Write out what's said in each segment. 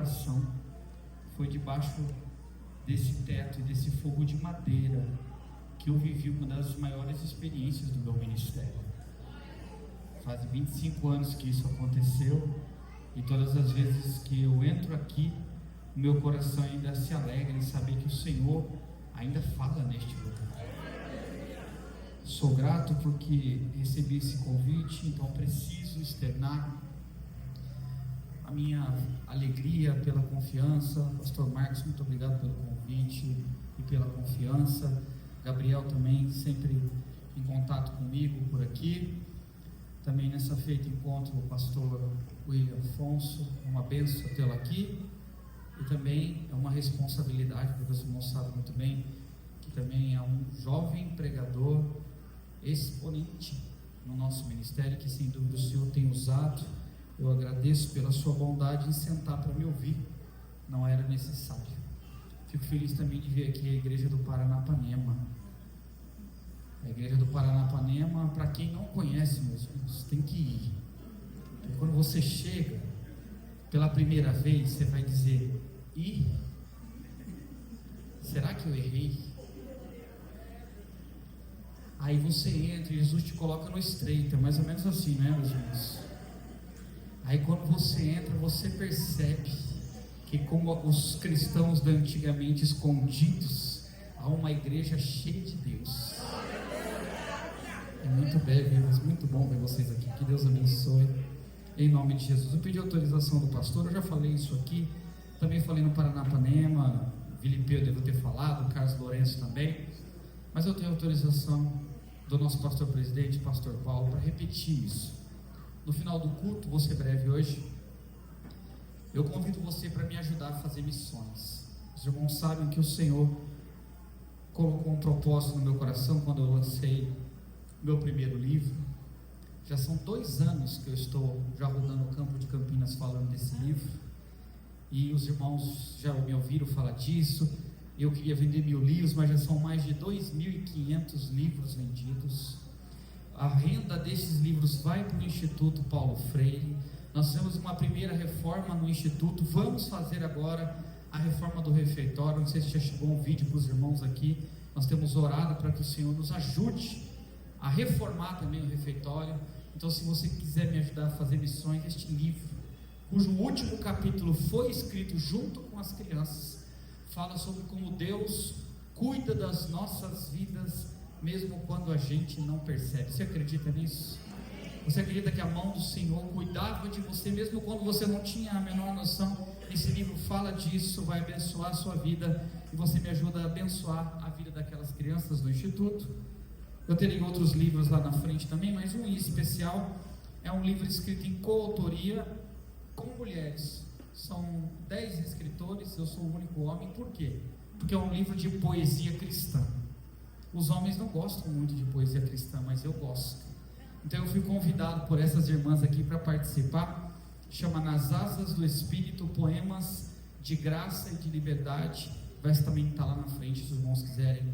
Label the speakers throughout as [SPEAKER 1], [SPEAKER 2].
[SPEAKER 1] coração, foi debaixo desse teto e desse fogo de madeira que eu vivi uma das maiores experiências do meu ministério. Faz 25 anos que isso aconteceu, e todas as vezes que eu entro aqui, o meu coração ainda se alegra em saber que o Senhor ainda fala neste lugar. Sou grato porque recebi esse convite, então preciso externar a minha alegria pela confiança. Pastor Marcos, muito obrigado pelo convite e pela confiança. Gabriel também sempre em contato comigo por aqui. Também nessa feita encontro o pastor William Afonso, é uma bênção tê-lo aqui, e também é uma responsabilidade, porque os irmãos sabem muito bem que também é um jovem pregador exponente no nosso ministério, que sem dúvida o Senhor tem usado. Eu agradeço pela sua bondade em sentar para me ouvir, não era necessário. Fico feliz também de ver aqui a igreja do Paranapanema. A igreja do Paranapanema, para quem não conhece, meus irmãos, tem que ir. Porque quando você chega pela primeira vez, você vai dizer: ih, será que eu errei? Aí você entra e Jesus te coloca no estreito, é mais ou menos assim, né, meus irmãos? Aí quando você entra, você percebe que, como os cristãos da antigamente escondidos, há uma igreja cheia de Deus. É muito bom ver vocês aqui. Que Deus abençoe, em nome de Jesus. Eu pedi autorização do pastor, eu já falei isso aqui, também falei no Paranapanema, Vilipeu eu devo ter falado, Carlos Lourenço também, mas eu tenho autorização do nosso pastor presidente, pastor Paulo, para repetir isso. No final do culto, vou ser breve hoje, eu convido você para me ajudar a fazer missões. Os irmãos sabem que o Senhor colocou um propósito no meu coração quando eu lancei meu primeiro livro. Já são 2 anos que eu estou já rodando o campo de Campinas falando desse livro, e os irmãos já me ouviram falar disso. Eu queria vender 1000 livros, mas já são mais de 2.500 livros vendidos. A renda desses livros vai para o Instituto Paulo Freire. Nós fizemos uma primeira reforma no Instituto, vamos fazer agora a reforma do refeitório. Não sei se já chegou um vídeo para os irmãos aqui. Nós temos orado para que o Senhor nos ajude a reformar também o refeitório. Então, se você quiser me ajudar a fazer missões, este livro, cujo último capítulo foi escrito junto com as crianças, fala sobre como Deus cuida das nossas vidas, mesmo quando a gente não percebe. Você acredita nisso? Você acredita que a mão do Senhor cuidava de você, mesmo quando você não tinha a menor noção? Esse livro fala disso, vai abençoar a sua vida, e você me ajuda a abençoar a vida daquelas crianças do Instituto. Eu terei outros livros lá na frente também, mas um em especial é um livro escrito em coautoria com mulheres. São 10 escritores, eu sou o único homem. Por quê? Porque é um livro de poesia cristã. Os homens não gostam muito de poesia cristã, mas eu gosto. Então eu fui convidado por essas irmãs aqui para participar. Chama Nas Asas do Espírito, poemas de graça e de liberdade. Vai também estar lá na frente, se os irmãos quiserem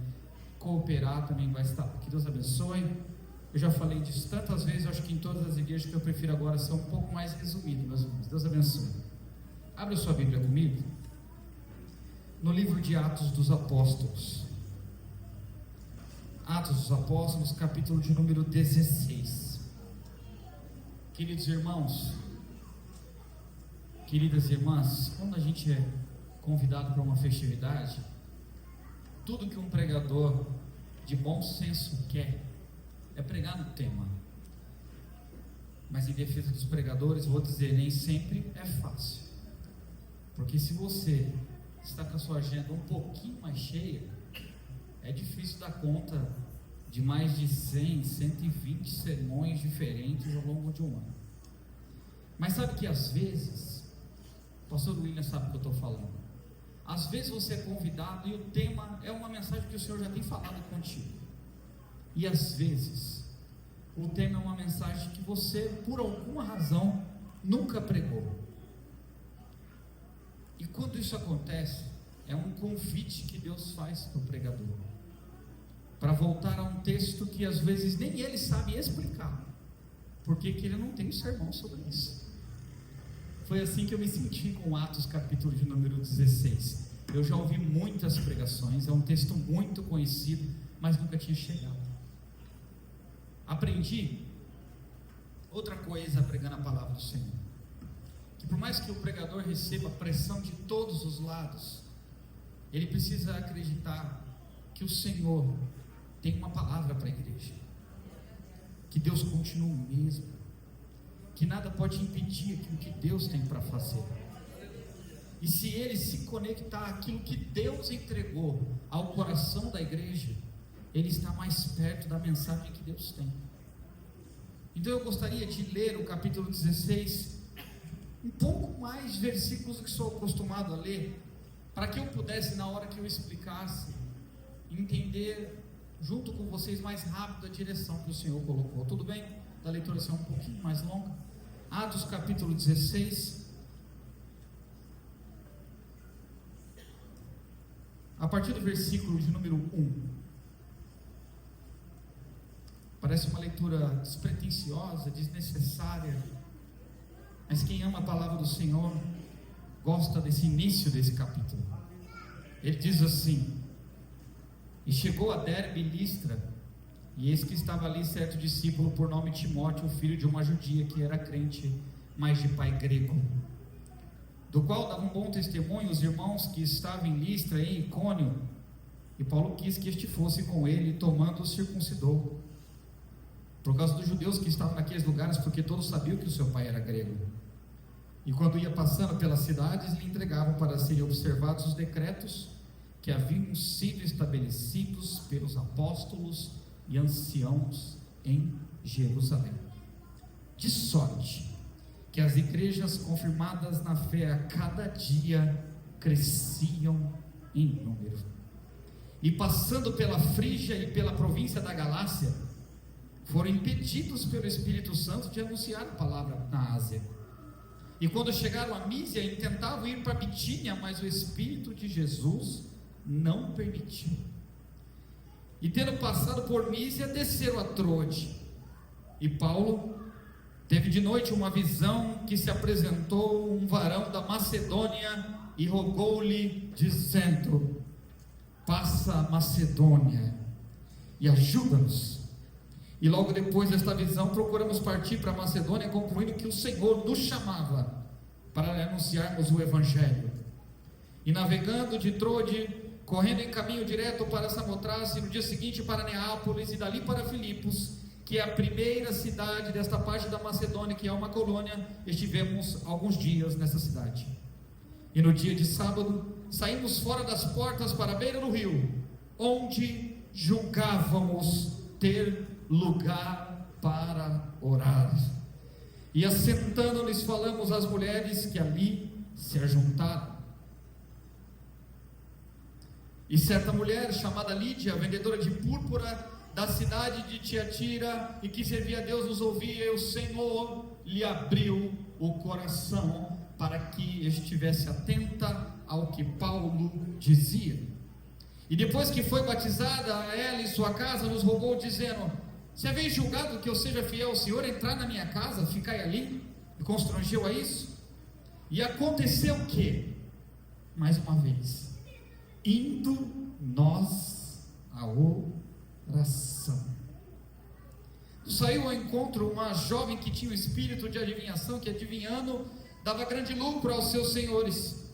[SPEAKER 1] cooperar, também vai estar. Que Deus abençoe. Eu já falei disso tantas vezes, eu acho que em todas as igrejas, que eu prefiro agora ser um pouco mais resumido, meus irmãos. Deus abençoe. Abre a sua Bíblia comigo no livro de Atos dos Apóstolos. Atos dos Apóstolos, capítulo de número 16. Queridos irmãos, queridas irmãs, quando a gente é convidado para uma festividade, tudo que um pregador de bom senso quer é pregar no tema. Mas em defesa dos pregadores, vou dizer, nem sempre é fácil. Porque se você está com a sua agenda um pouquinho mais cheia, é difícil dar conta de mais de 100, 120 sermões diferentes ao longo de um ano. Mas sabe que às vezes, o pastor William sabe o que eu estou falando, às vezes você é convidado e o tema é uma mensagem que o Senhor já tem falado contigo, e às vezes o tema é uma mensagem que você, por alguma razão, nunca pregou. E quando isso acontece, é um convite que Deus faz para o pregador, para voltar a um texto que às vezes nem ele sabe explicar, porque que ele não tem um sermão sobre isso. Foi assim que eu me senti com Atos capítulo de número 16. Eu já ouvi muitas pregações, é um texto muito conhecido, mas nunca tinha chegado. Aprendi outra coisa pregando a palavra do Senhor, que por mais que o pregador receba pressão de todos os lados, ele precisa acreditar que o Senhor tem uma palavra para a igreja, que Deus continua o mesmo, que nada pode impedir aquilo que Deus tem para fazer. E se ele se conectar àquilo que Deus entregou ao coração da igreja, ele está mais perto da mensagem que Deus tem. Então eu gostaria de ler o capítulo 16, um pouco mais versículos do que sou acostumado a ler, para que eu pudesse, na hora que eu explicasse, entender junto com vocês mais rápido a direção que o Senhor colocou. Tudo bem? Da leitura ser um pouquinho mais longa. Atos capítulo 16, a partir do versículo de número 1. Parece uma leitura despretensiosa, desnecessária, mas quem ama a palavra do Senhor gosta desse início desse capítulo. Ele diz assim: e chegou a Derbe e Listra, e eis que estava ali certo discípulo por nome Timóteo, filho de uma judia que era crente, mas de pai grego, do qual davam bom testemunho os irmãos que estavam em Listra e em Icônio. E Paulo quis que este fosse com ele, e tomando o circuncidou, por causa dos judeus que estavam naqueles lugares, porque todos sabiam que o seu pai era grego. E quando ia passando pelas cidades, lhe entregavam para serem observados os decretos que haviam sido estabelecidos pelos apóstolos e anciãos em Jerusalém, de sorte que as igrejas confirmadas na fé a cada dia cresciam em número. E passando pela Frígia e pela província da Galácia, foram impedidos pelo Espírito Santo de anunciar a palavra na Ásia. E quando chegaram a Mísia, intentavam ir para Bitínia, mas o Espírito de Jesus não permitiu. E tendo passado por Mísia, desceram a Troade. E Paulo teve de noite uma visão, que se apresentou um varão da Macedônia e rogou-lhe, dizendo: passa a Macedônia e ajuda-nos. E logo depois desta visão procuramos partir para a Macedônia, concluindo que o Senhor nos chamava para anunciarmos o Evangelho. E navegando de Troade, correndo em caminho direto para Samotrace, e no dia seguinte para Neápolis, e dali para Filipos, que é a primeira cidade desta parte da Macedônia, que é uma colônia, estivemos alguns dias nessa cidade. E no dia de sábado, saímos fora das portas para a beira do rio, onde julgávamos ter lugar para orar. E assentando-nos, falamos às mulheres que ali se ajuntaram. E certa mulher chamada Lídia, vendedora de púrpura da cidade de Tiatira, e que servia a Deus, nos ouvia, e o Senhor lhe abriu o coração para que estivesse atenta ao que Paulo dizia. E depois que foi batizada, ela e sua casa nos rogou, dizendo: se haveis julgado que eu seja fiel ao Senhor, entrar na minha casa, ficai ali. E constrangeu a isso. E aconteceu que, mais uma vez, indo nós à oração, saiu ao encontro uma jovem que tinha o espírito de adivinhação, que adivinhando dava grande lucro aos seus senhores.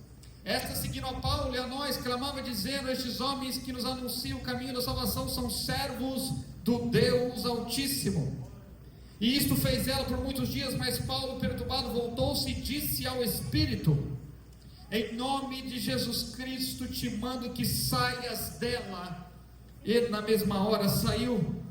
[SPEAKER 1] Esta, seguindo a Paulo e a nós, clamava dizendo: estes homens que nos anunciam o caminho da salvação são servos do Deus Altíssimo. E isto fez ela por muitos dias, mas Paulo, perturbado, voltou-se e disse ao Espírito: em nome de Jesus Cristo te mando que saias dela. E na mesma hora saiu.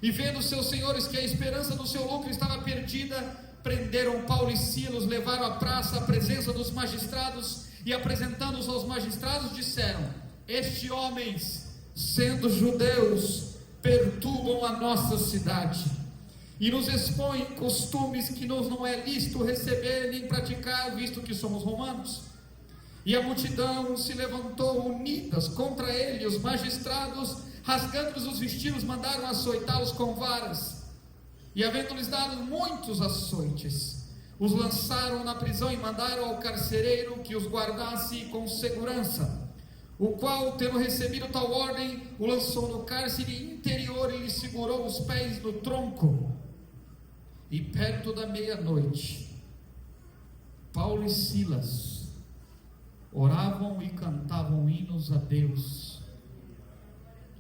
[SPEAKER 1] E vendo seus senhores que a esperança do seu lucro estava perdida, prenderam Paulo e Silas, levaram à praça à presença dos magistrados, e apresentando-os aos magistrados, disseram: estes homens, sendo judeus, perturbam a nossa cidade e nos expõem costumes que nos não é lícito receber nem praticar, visto que somos romanos. E a multidão se levantou unidas contra ele. Os magistrados, rasgando-lhes os vestidos, mandaram açoitá-los com varas. E havendo-lhes dado muitos açoites, os lançaram na prisão e mandaram ao carcereiro que os guardasse com segurança, o qual, tendo recebido tal ordem, o lançou no cárcere interior e lhe segurou os pés no tronco. E perto da meia-noite, Paulo e Silas oravam e cantavam hinos a Deus,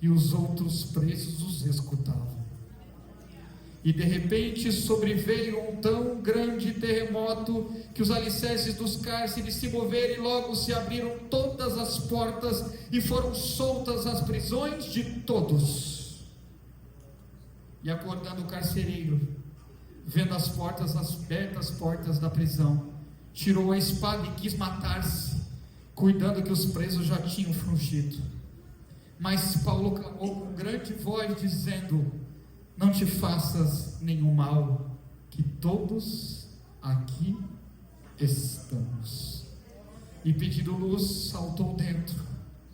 [SPEAKER 1] e os outros presos os escutavam. E de repente sobreveio um tão grande terremoto que os alicerces dos cárceres se moveram, e logo se abriram todas as portas e foram soltas as prisões de todos. E acordando o carcereiro, vendo as portas abertas, as portas da prisão, tirou a espada e quis matar-se, cuidando que os presos já tinham fugido. Mas Paulo clamou com grande voz, dizendo: não te faças nenhum mal, que todos aqui estamos. E pedindo luz, saltou dentro,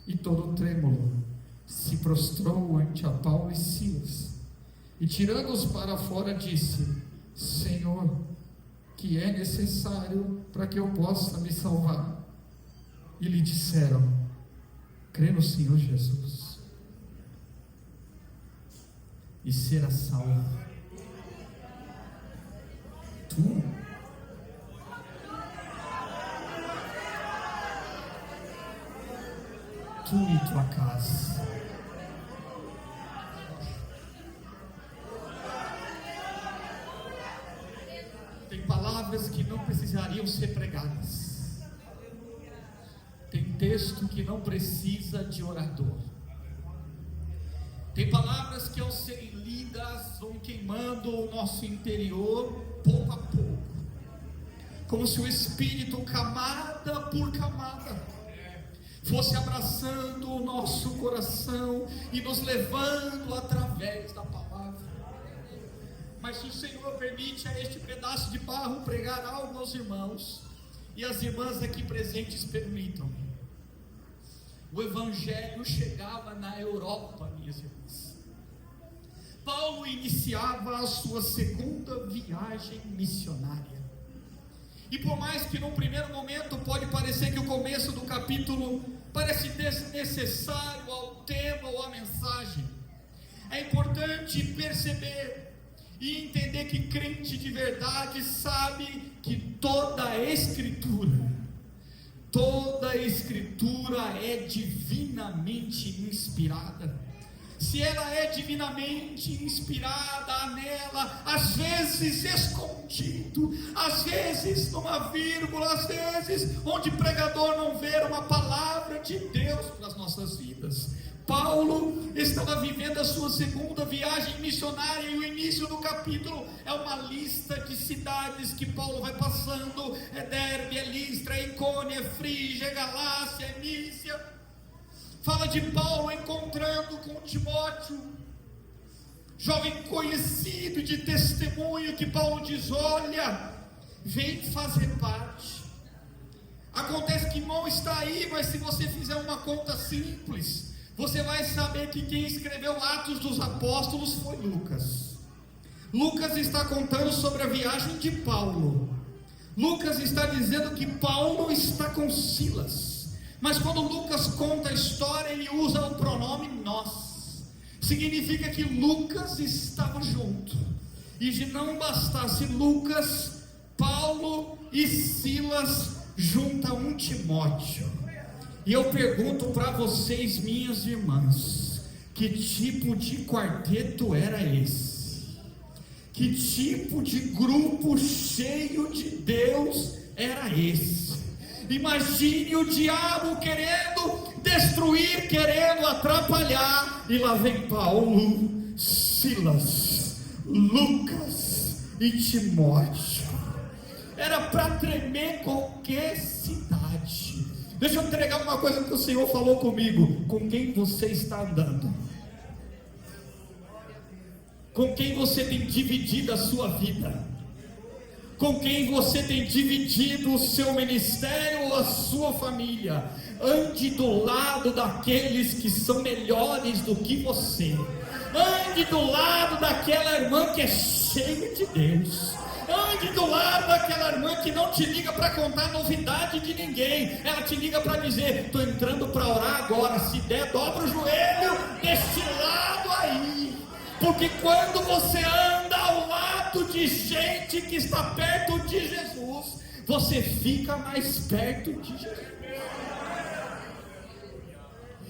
[SPEAKER 1] e todo trêmulo se prostrou ante a Paulo e Silas, e tirando-os para fora, disse: Senhor, que é necessário para que eu possa me salvar? E lhe disseram: crê no Senhor Jesus, e será salvo, tu e tua casa. Tem palavras que não precisariam ser pregadas, tem texto que não precisa de orador, tem palavras que ao serem lidas vão queimando o nosso interior pouco a pouco, como se o Espírito, camada por camada, fosse abraçando o nosso coração e nos levando através da palavra. Mas se o Senhor permite a este pedaço de barro pregar algo aos irmãos, e as irmãs aqui presentes permitam, o Evangelho chegava na Europa, minhas irmãs. Paulo iniciava a sua segunda viagem missionária. E por mais que num primeiro momento pode parecer que o começo do capítulo parece desnecessário ao tema ou à mensagem, é importante perceber e entender que crente de verdade sabe que toda a Escritura é divinamente inspirada. Se ela é divinamente inspirada, há nela, às vezes escondido, às vezes numa vírgula, às vezes onde o pregador não vê, uma palavra de Deus para as nossas vidas. Paulo estava vivendo a sua segunda viagem missionária, e o início do capítulo é uma lista de cidades que Paulo vai passando: é Derbe, é Listra, é Icônia, é Frígia, é Galácia, é Mísia. Fala de Paulo encontrando com Timóteo, jovem conhecido de testemunho, que Paulo diz: olha, vem fazer parte. Acontece que irmão está aí, mas se você fizer uma conta simples, você vai saber que quem escreveu Atos dos Apóstolos foi Lucas. Lucas está contando sobre a viagem de Paulo. Lucas está dizendo que Paulo está com Silas. Mas quando Lucas conta a história, ele usa o pronome nós. Significa que Lucas estava junto. E de não bastasse Lucas, Paulo e Silas juntam um Timóteo. E eu pergunto para vocês, minhas irmãs, que tipo de quarteto era esse? Que tipo de grupo cheio de Deus era esse? Imagine o diabo querendo destruir, querendo atrapalhar, e lá vem Paulo, Silas, Lucas e Timóteo. Era para tremer qualquer cidade. Deixa eu entregar uma coisa que o Senhor falou comigo: com quem você está andando? Com quem você tem dividido a sua vida? Com quem você tem dividido o seu ministério ou a sua família? Ande do lado daqueles que são melhores do que você. Ande do lado daquela irmã que é cheia de Deus. Ande do lado daquela irmã que não te liga para contar novidade de ninguém. Ela te liga para dizer: estou entrando para orar agora. Se der, dobra o joelho deste lado aí. Porque quando você anda ao lado de gente que está perto de Jesus, você fica mais perto de Jesus.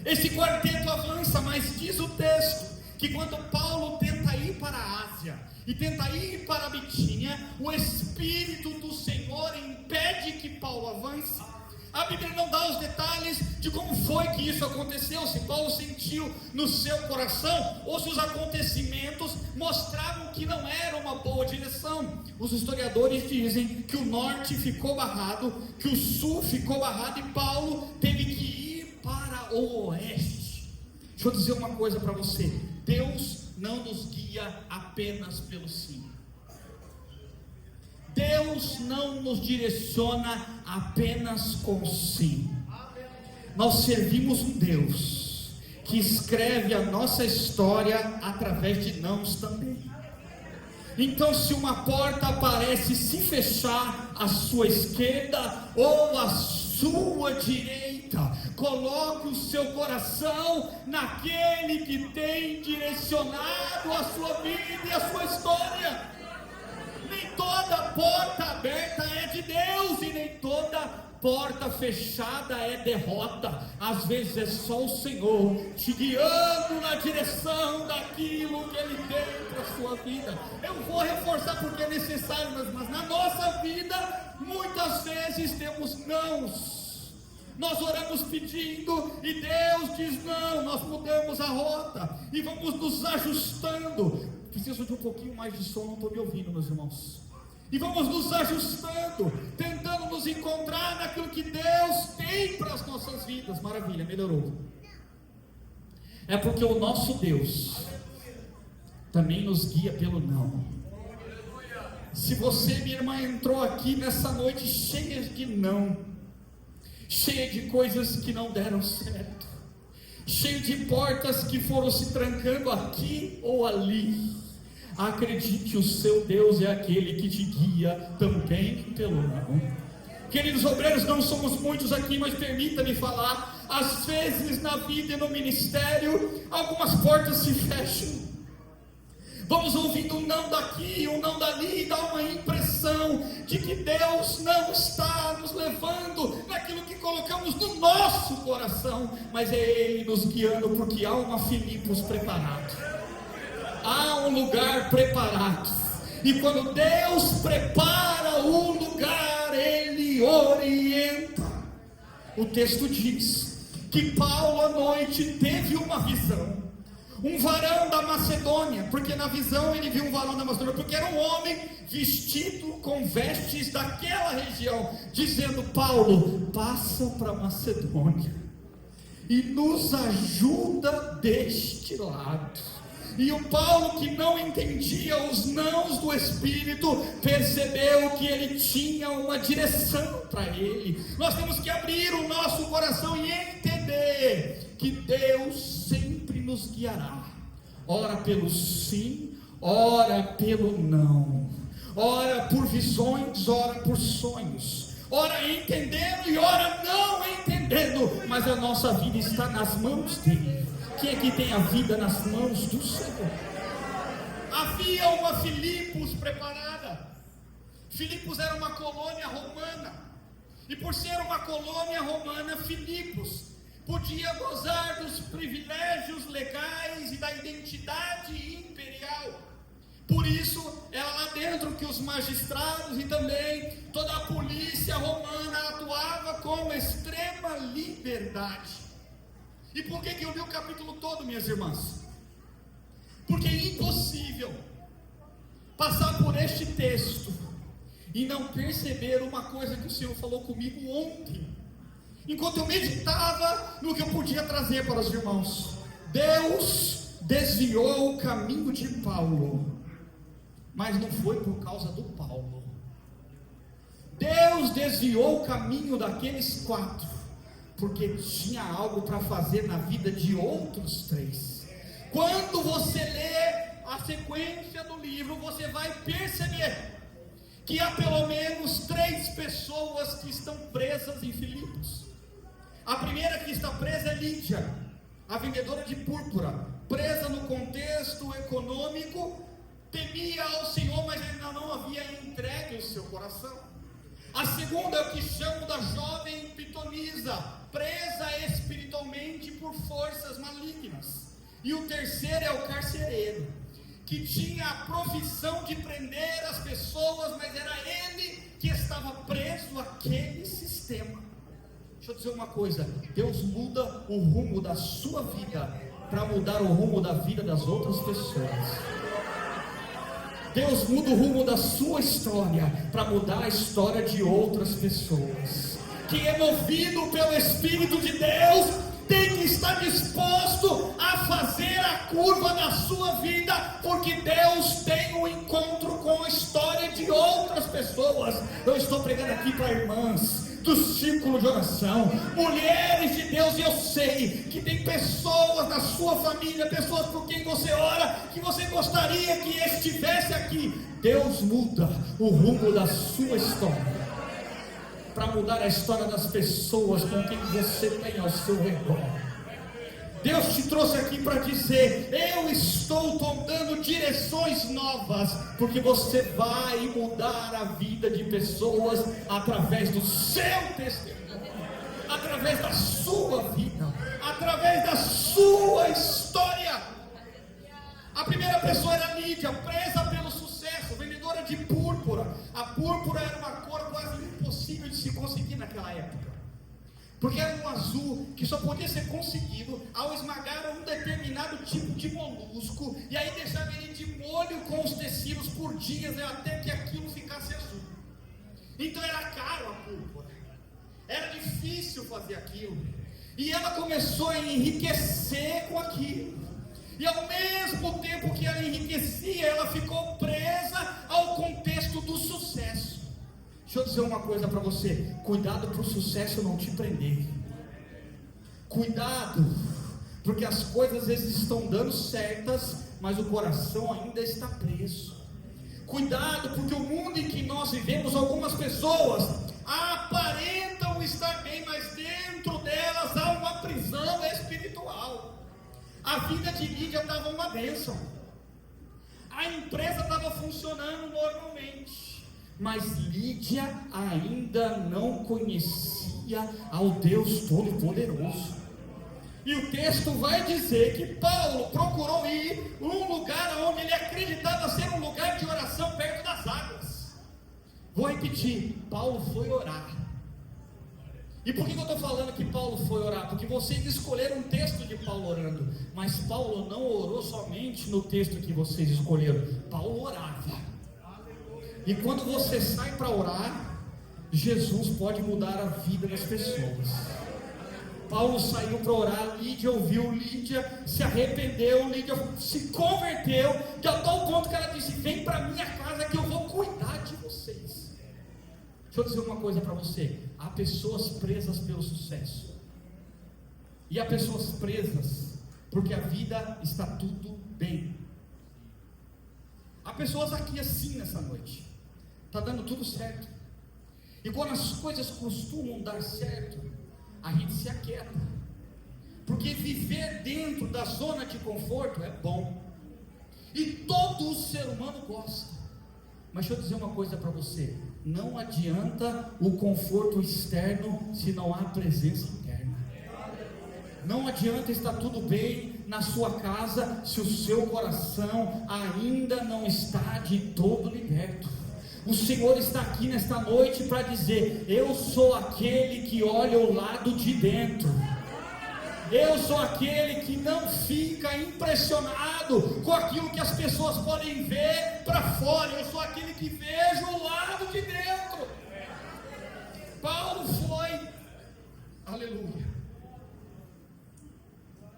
[SPEAKER 1] Esse quarteto avança, mas diz o texto que quando Paulo tenta ir para a Ásia e tenta ir para a Bitínia, o Espírito do Senhor impede que Paulo avance. A Bíblia não dá os detalhes de como foi que isso aconteceu, se Paulo sentiu no seu coração, ou se os acontecimentos mostravam que não era uma boa direção. Os historiadores dizem que o norte ficou barrado, que o sul ficou barrado, e Paulo teve que ir para o oeste. Deixa eu dizer uma coisa para você: Deus não nos guia apenas pelo sim. Deus não nos direciona apenas com sim. Nós servimos um Deus que escreve a nossa história através de nãos também. Então, se uma porta parece se fechar à sua esquerda ou à sua direita, coloque o seu coração naquele que tem direcionado a sua vida e a sua história. Nem toda porta aberta é de Deus, e nem toda porta fechada é derrota. Às vezes é só o Senhor te guiando na direção daquilo que Ele tem para a sua vida. Eu vou reforçar porque é necessário, mas na nossa vida, muitas vezes temos nãos. Nós oramos pedindo e Deus diz não, nós mudamos a rota e vamos nos ajustando. Preciso de um pouquinho mais de som, não estou me ouvindo, meus irmãos. E vamos nos ajustando, tentando nos encontrar naquilo que Deus tem para as nossas vidas. Maravilha, melhorou. É porque o nosso Deus também nos guia pelo não. Se você, minha irmã, entrou aqui nessa noite cheia de não, cheia de coisas que não deram certo, cheio de portas que foram se trancando aqui ou ali, acredite, o seu Deus é aquele que te guia também pelo não. Queridos obreiros, não somos muitos aqui, mas permita-me falar. Às vezes na vida e no ministério, algumas portas se fecham. Vamos ouvindo um não daqui, um não dali, e dá uma impressão de que Deus não está nos levando naquilo que colocamos no nosso coração, mas é Ele nos guiando, porque há uma Filipos preparado. Há um lugar preparado, e quando Deus prepara o lugar, Ele orienta. O texto diz que Paulo à noite teve uma visão, um varão da Macedônia, porque na visão ele viu um varão da Macedônia, porque era um homem vestido com vestes daquela região, dizendo: Paulo, passa para a Macedônia e nos ajuda deste lado. E o Paulo, que não entendia os nãos do Espírito, percebeu que ele tinha uma direção para ele. Nós temos que abrir o nosso coração e entender que Deus sempre nos guiará. Ora pelo sim, ora pelo não. Ora por visões, ora por sonhos. Ora entendendo e ora não entendendo. Mas a nossa vida está nas mãos dele. Quem é que tem a vida nas mãos do Senhor? Havia uma Filipos preparada. Filipos era uma colônia romana, e por ser uma colônia romana, Filipos podia gozar dos privilégios legais e da identidade imperial. Por isso era lá dentro que os magistrados e também toda a polícia romana atuava com extrema liberdade. E por que eu li o capítulo todo, minhas irmãs? Porque é impossível passar por este texto e não perceber uma coisa que o Senhor falou comigo ontem, enquanto eu meditava no que eu podia trazer para os irmãos. Deus desviou o caminho de Paulo, mas não foi por causa do Paulo. Deus desviou o caminho daqueles 4, porque tinha algo para fazer na vida de outros 3. Quando você lê a sequência do livro, você vai perceber que há pelo menos 3 pessoas que estão presas em Filipos. A primeira que está presa é Lídia, a vendedora de púrpura, presa no contexto econômico, temia ao Senhor, mas ainda não havia entregue o seu coração. A segunda é o que chamo da jovem pitonisa, presa espiritualmente por forças malignas. E o terceiro é o carcereiro, que tinha a profissão de prender as pessoas, mas era ele que estava preso àquele sistema. Deixa eu dizer uma coisa: Deus muda o rumo da sua vida para mudar o rumo da vida das outras pessoas. Deus muda o rumo da sua história para mudar a história de outras pessoas. Quem é movido pelo Espírito de Deus tem que estar disposto a fazer a curva na sua vida, porque Deus tem um encontro com a história de outras pessoas. Eu estou pregando aqui para irmãs do círculo de oração, mulheres de Deus, e eu sei que tem pessoas da sua família, pessoas por quem você ora, que você gostaria que estivesse aqui. Deus muda o rumo da sua história para mudar a história das pessoas com quem você tem ao seu redor. Deus te trouxe aqui para dizer: eu estou dando direções novas, porque você vai mudar a vida de pessoas através do seu testemunho, através da sua vida, através da sua história. A primeira pessoa era Lídia, presa pelo sucesso, vendedora de púrpura. A púrpura era uma cor quase impossível de se conseguir naquela época, porque era um azul que só podia ser conseguido ao esmagar um determinado tipo de molusco, e aí deixava ele de molho com os tecidos por dias, até que aquilo ficasse azul. Então era caro a púrpura, era difícil fazer aquilo, e ela começou a enriquecer com aquilo, e ao mesmo tempo que ela enriquecia, ela ficou presa ao contexto do sucesso. Deixa eu dizer uma coisa para você: cuidado para o sucesso não te prender. Cuidado, porque as coisas às vezes estão dando certas, mas o coração ainda está preso. Cuidado, porque o mundo em que nós vivemos, algumas pessoas aparentam estar bem, mas dentro delas há uma prisão espiritual. A vida de Lídia estava uma bênção, a empresa estava funcionando normalmente, mas Lídia ainda não conhecia ao Deus Todo-Poderoso. E o texto vai dizer que Paulo procurou ir num lugar onde ele acreditava ser um lugar de oração perto das águas. Vou repetir: Paulo foi orar. E por que eu estou falando que Paulo foi orar? Porque vocês escolheram um texto de Paulo orando, mas Paulo não orou somente no texto que vocês escolheram. Paulo orava. E quando você sai para orar, Jesus pode mudar a vida das pessoas. Paulo saiu para orar, Lídia ouviu, Lídia se arrependeu, Lídia se converteu, de tal ponto que ela disse: vem para minha casa que eu vou cuidar de vocês. Deixa eu dizer uma coisa para você: há pessoas presas pelo sucesso, e há pessoas presas porque a vida está tudo bem. Há pessoas aqui assim nessa noite, está dando tudo certo, e quando as coisas costumam dar certo, a gente se aquieta, porque viver dentro da zona de conforto é bom, e todo ser humano gosta. Mas deixa eu dizer uma coisa para você: não adianta o conforto externo se não há presença interna. Não adianta estar tudo bem na sua casa se o seu coração ainda não está de todo liberto. O Senhor está aqui nesta noite para dizer: eu sou aquele que olha o lado de dentro. Eu sou aquele que não fica impressionado com aquilo que as pessoas podem ver para fora. Eu sou aquele que vejo o lado de dentro. Paulo foi, aleluia,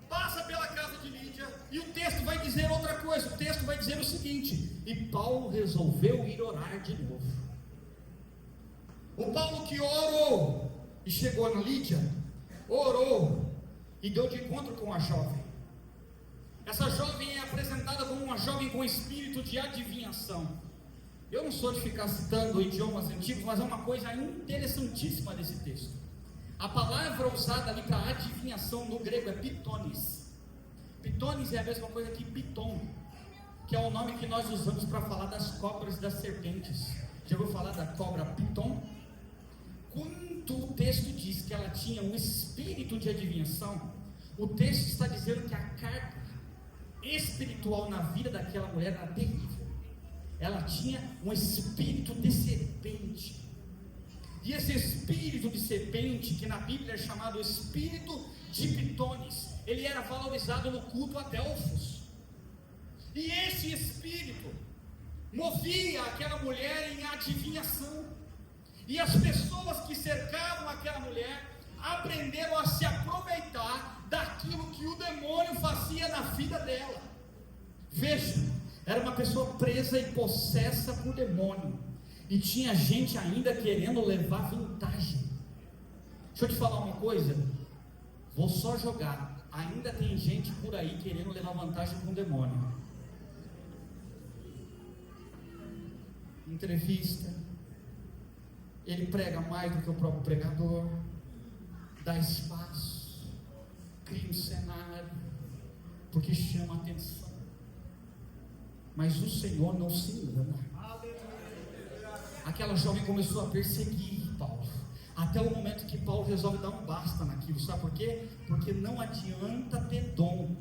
[SPEAKER 1] passa pela casa de Lídia, e o texto vai dizer outra coisa. O texto vai dizer o seguinte: e Paulo resolveu ir orar de novo. O Paulo que orou e chegou na Lídia, orou e deu de encontro com a jovem. Essa jovem é apresentada como uma jovem com espírito de adivinhação. Eu não sou de ficar citando idiomas antigos, mas é uma coisa interessantíssima desse texto. A palavra usada ali para adivinhação no grego é pitones. Pitones é a mesma coisa que piton, que é o nome que nós usamos para falar das cobras e das serpentes. Já ouviu falar da cobra piton? Quando o texto diz que ela tinha um espírito de adivinhação, o texto está dizendo que a carga espiritual na vida daquela mulher era terrível. Ela tinha um espírito de serpente. E esse espírito de serpente, que na Bíblia é chamado espírito de pitones, ele era valorizado no culto a Delfos. E esse espírito movia aquela mulher em adivinhação. E as pessoas que cercavam aquela mulher aprenderam a se aproveitar daquilo que o demônio fazia na vida dela. Veja, era uma pessoa presa e possessa por demônio, e tinha gente ainda querendo levar vantagem. Deixa eu te falar uma coisa, vou só jogar, ainda tem gente por aí querendo levar vantagem com o demônio. Entrevista, ele prega mais do que o próprio pregador, dá espaço, cria um cenário, porque chama a atenção. Mas o Senhor não se engana. Aquela jovem começou a perseguir Paulo, até o momento que Paulo resolve dar um basta naquilo. Sabe por quê? Porque não adianta ter dom,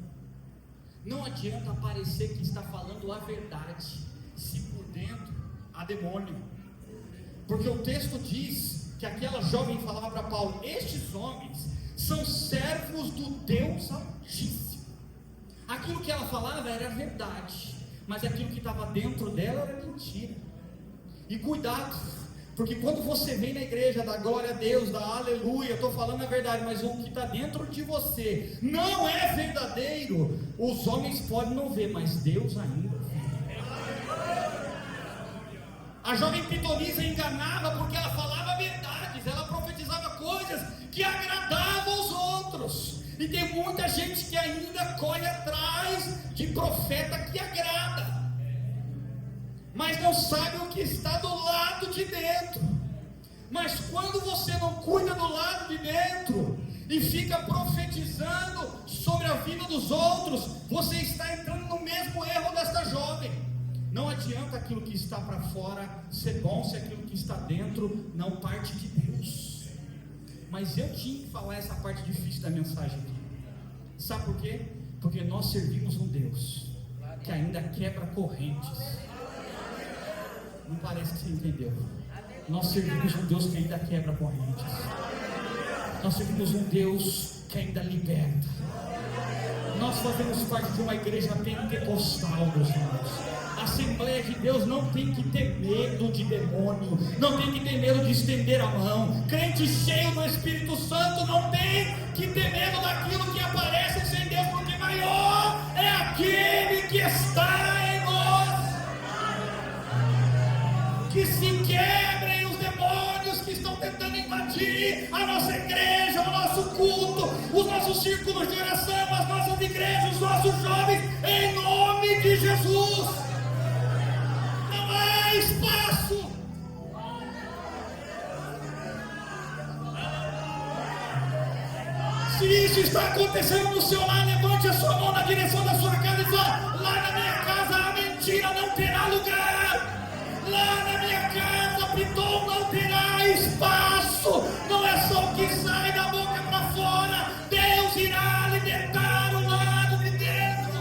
[SPEAKER 1] não adianta parecer que está falando a verdade, se por dentro há demônio. Porque o texto diz que aquela jovem falava para Paulo: estes homens são servos do Deus Altíssimo. Aquilo que ela falava era verdade, mas aquilo que estava dentro dela era mentira. E cuidado, porque quando você vem na igreja, dá glória a Deus, dá aleluia, estou falando a verdade, mas o que está dentro de você não é verdadeiro. Os homens podem não ver, mas Deus ainda vê. A jovem pitonisa enganava porque ela falava verdades, ela profetizava coisas que agradavam os outros. E tem muita gente que ainda corre atrás de profeta que agrada, mas não sabe o que está do lado de dentro. Mas quando você não cuida do lado de dentro e fica profetizando sobre a vida dos outros, você está entrando no mesmo erro desta jovem. Não adianta aquilo que está para fora ser bom se aquilo que está dentro não parte de Deus. Mas eu tinha que falar essa parte difícil da mensagem aqui. Sabe por quê? Porque nós servimos um Deus que ainda quebra correntes. Não parece que você entendeu. Nós servimos um Deus que ainda quebra correntes. Nós servimos um Deus que ainda liberta. Nós fazemos parte de uma igreja pentecostal, meus irmãos. A Assembleia de Deus não tem que ter medo de demônio, não tem que ter medo de estender a mão. Crente cheio do Espírito Santo não tem que ter medo daquilo que aparece sem Deus, porque maior é aquele que está em nós. Que se quebrem os demônios que estão tentando invadir a nossa igreja, o nosso culto, os nossos círculos de oração, as nossas igrejas, os nossos jovens, em nome de Jesus. Não há espaço. Se isso está acontecendo no seu lar, levante a sua mão na direção da sua casa e fala: lá na minha casa a mentira não terá lugar. Lá na minha casa, Piton não terá espaço. Não é só o que sai da boca para fora. Deus irá libertar o lado de dentro.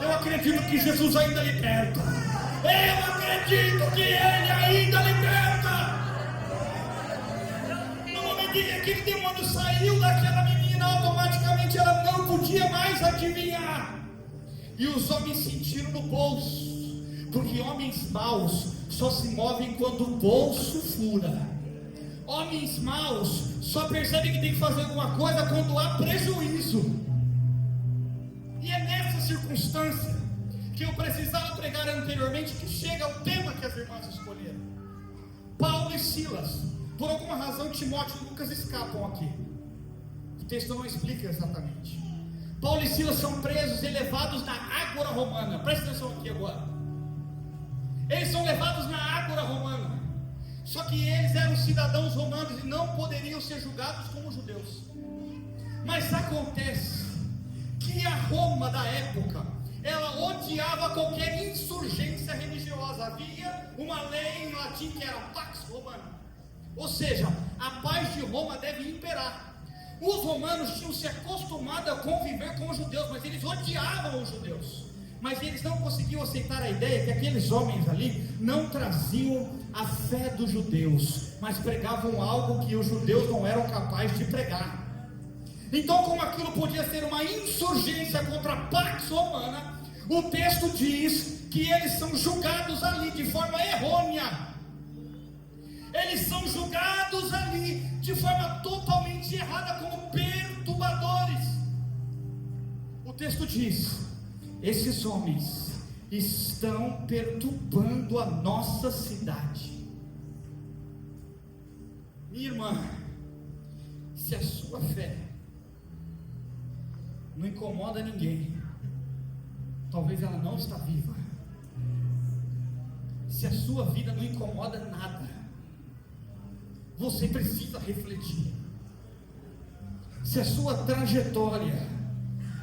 [SPEAKER 1] Eu acredito que Jesus ainda liberta. Eu acredito que Ele ainda liberta. No momento em que aquele demônio saiu daquela menina, automaticamente ela não podia mais adivinhar. E os homens sentiram no bolso, porque homens maus só se movem quando o bolso fura. Homens maus só percebem que tem que fazer alguma coisa quando há prejuízo. E é nessa circunstância que eu precisava pregar anteriormente, que chega o tema que as irmãs escolheram. Paulo e Silas, por alguma razão Timóteo e Lucas escapam aqui. O texto não explica exatamente. Paulo e Silas são presos e levados na Ágora Romana. Presta atenção aqui agora. Eles são levados na Ágora Romana. Só que eles eram cidadãos romanos e não poderiam ser julgados como judeus. Mas acontece que a Roma da época, ela odiava qualquer insurgência religiosa. Havia uma lei em latim que era Pax Romana, ou seja, a paz de Roma deve imperar. Os romanos tinham se acostumado a conviver com os judeus, mas eles odiavam os judeus. Mas eles não conseguiam aceitar a ideia que aqueles homens ali não traziam a fé dos judeus, mas pregavam algo que os judeus não eram capazes de pregar. Então, como aquilo podia ser uma insurgência contra a Pax Romana, o texto diz que eles são julgados ali de forma errônea. Eles são julgados ali de forma totalmente errada, como perturbadores. O texto diz: esses homens estão perturbando a nossa cidade. Minha irmã, se a sua fé não incomoda ninguém, talvez ela não está viva. Se a sua vida não incomoda nada, você precisa refletir. Se a sua trajetória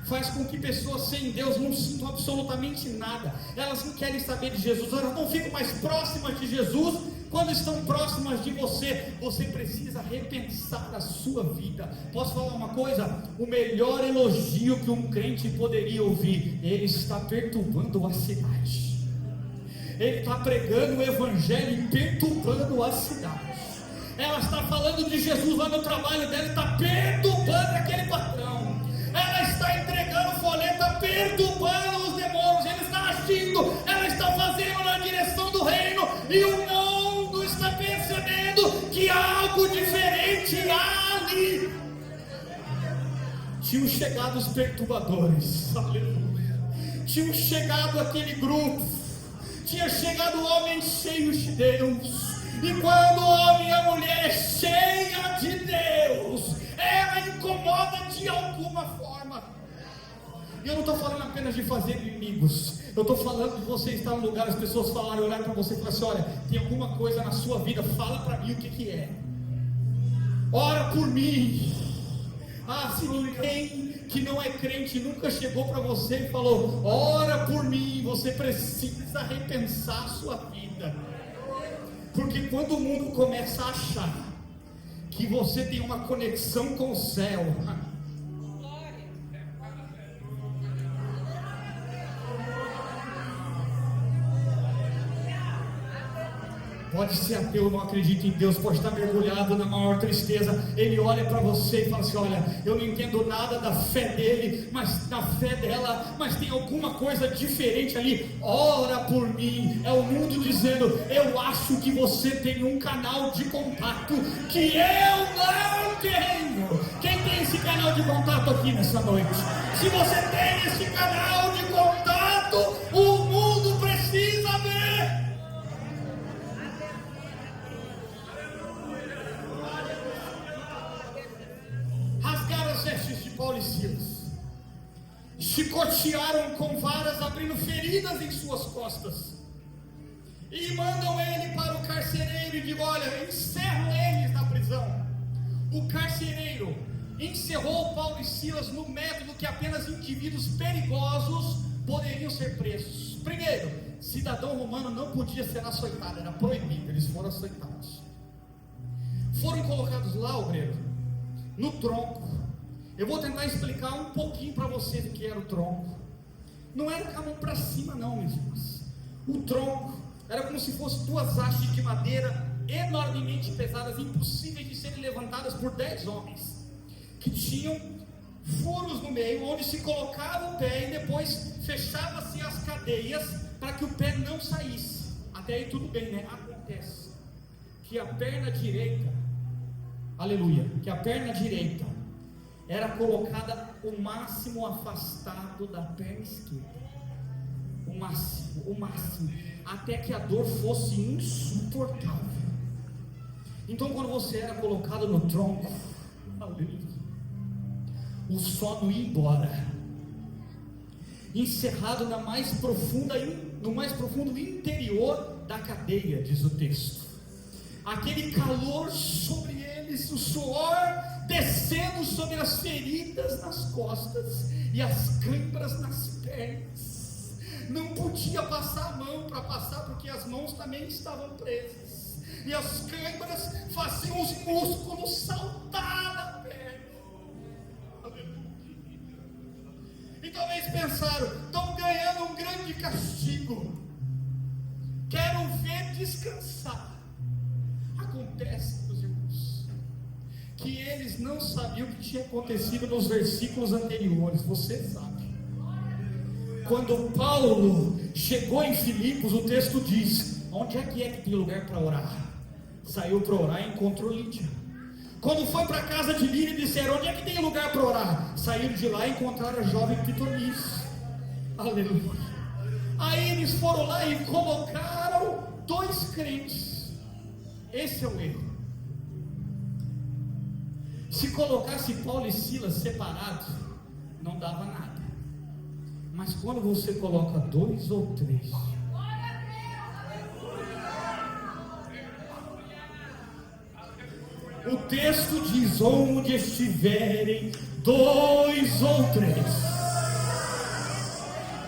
[SPEAKER 1] faz com que pessoas sem Deus não sintam absolutamente nada, elas não querem saber de Jesus, elas não ficam mais próximas de Jesus. Quando estão próximas de você, você precisa repensar a sua vida. Posso falar uma coisa? O melhor elogio que um crente poderia ouvir: ele está perturbando a cidade, ele está pregando o evangelho e perturbando a cidade. Ela está falando de Jesus lá no trabalho dela, está perturbando aquele patrão. Ela está entregando folheta, perturbando os demônios. Ele está agindo, ela está fazendo na direção do reino, e o mundo está percebendo que há algo diferente ali. Tinham chegado os perturbadores, aleluia. Tinham chegado aquele grupo, tinha chegado homens cheios de Deus. E quando o homem e a mulher é cheia de Deus, ela incomoda de alguma forma. E eu não estou falando apenas de fazer inimigos, eu estou falando de você estar no lugar, as pessoas falarem, olhar para você e falar assim: olha, tem alguma coisa na sua vida, fala para mim o que é. Ora por mim. Ah, se ninguém que não é crente nunca chegou para você e falou: ora por mim, você precisa repensar a sua vida. Porque quando o mundo começa a achar que você tem uma conexão com o céu, pode ser ateu, não acredita em Deus, pode estar mergulhado na maior tristeza, ele olha para você e fala assim: olha, eu não entendo nada da fé dele, mas da fé dela, mas tem alguma coisa diferente ali, ora por mim. É o mundo dizendo: eu acho que você tem um canal de contato que eu não tenho. Quem tem esse canal de contato aqui nessa noite? Se você tem esse canal de contato, o mundo precisa ver. De Paulo e Silas, chicotearam com varas, abrindo feridas em suas costas, e mandam ele para o carcereiro e digam: olha, encerram eles na prisão. O carcereiro encerrou Paulo e Silas no método que apenas indivíduos perigosos poderiam ser presos. Primeiro, cidadão romano não podia ser açoitado, era proibido, eles foram açoitados. Foram colocados lá, obreiro, no tronco. Eu vou tentar explicar um pouquinho para vocês o que era o tronco. Não era com a mão para cima não, meus irmãos. O tronco era como se fossem duas hastes de madeira enormemente pesadas, impossíveis de serem levantadas por 10 homens, que tinham furos no meio, onde se colocava o pé e depois fechava-se as cadeias para que o pé não saísse. Até aí tudo bem, né? Acontece que a perna direita, aleluia, que a perna direita era colocada o máximo afastado da perna esquerda, o máximo, até que a dor fosse insuportável. Então, quando você era colocado no tronco, aleluia, o sono ia embora, encerrado no mais profundo interior da cadeia, diz o texto. Aquele calor sobre eles, o suor descendo sobre as feridas nas costas e as câimbras nas pernas. Não podia passar a mão para passar, porque as mãos também estavam presas, e as câimbras faziam os músculos saltar na perna. E talvez pensaram: estão ganhando um grande castigo, quero ver descansar. Acontece, meus irmãos, que eles não sabiam o que tinha acontecido nos versículos anteriores. Você sabe. Quando Paulo chegou em Filipos, o texto diz: onde é que tem lugar para orar? Saiu para orar e encontrou Lídia. Quando foi para a casa de Lídia, disseram: onde é que tem lugar para orar? Saíram de lá e encontraram a jovem Pitonice. Aleluia. Aí eles foram lá e colocaram 2 crentes. Esse é o erro. Se colocasse Paulo e Silas separados, não dava nada. Mas quando você coloca 2 ou 3, o texto diz: onde estiverem 2 ou 3.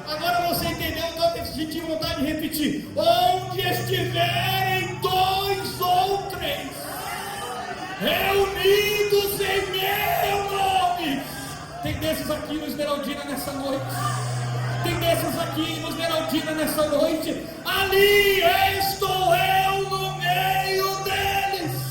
[SPEAKER 1] Agora você entendeu? Então eu senti vontade de repetir: onde estiverem 2 ou 3 reunidos em meu nome. Tem desses aqui no Esmeraldina nessa noite. Tem desses aqui no Esmeraldina nessa noite. Ali estou eu no meio deles.